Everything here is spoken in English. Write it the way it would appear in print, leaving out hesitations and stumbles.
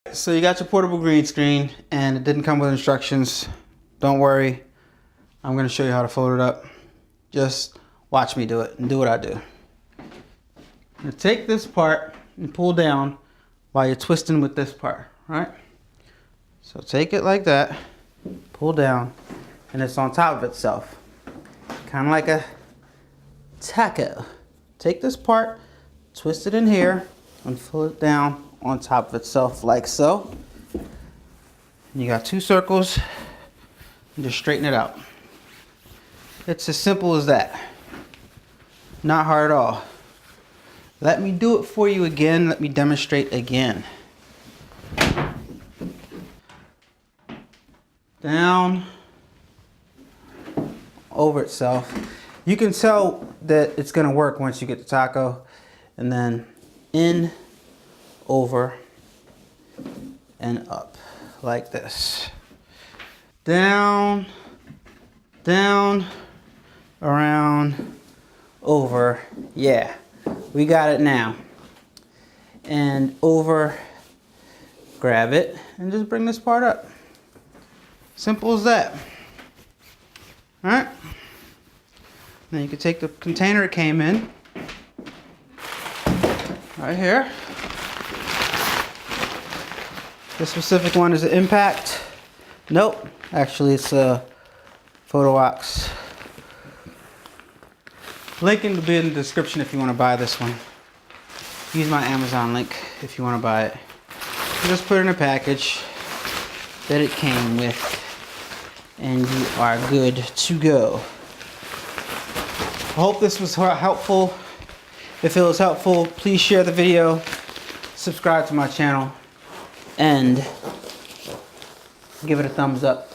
So you got your portable green screen and it didn't come with instructions. Don't worry. I'm going to show you how to fold it up. Just watch me do it and do what I do. Now take this part and pull down while you're twisting with this part, right? So take it like that, pull down, and it's on top of itself. Kind of like a taco. Take this part, twist it in here, and pull it down on top of itself like so. And you got two circles, and just straighten it out. It's as simple as that. Not hard at all. Let me do it for you again. Let me demonstrate again. Down, over itself. You can tell that it's gonna work once you get the taco. And then in, over, and up, like this. Down, down, around, over. Yeah, we got it now. And over, grab it, and just bring this part up. Simple as that. All right. Then you can take the container it came in, right here. This specific one is an impact. Nope, actually it's a photo wax. Link will be in the description if you want to buy this one. Use my Amazon link if you want to buy it. Just put it in a package that it came with, and you are good to go. I hope this was helpful. If it was helpful, please share the video, subscribe to my channel, and give it a thumbs up.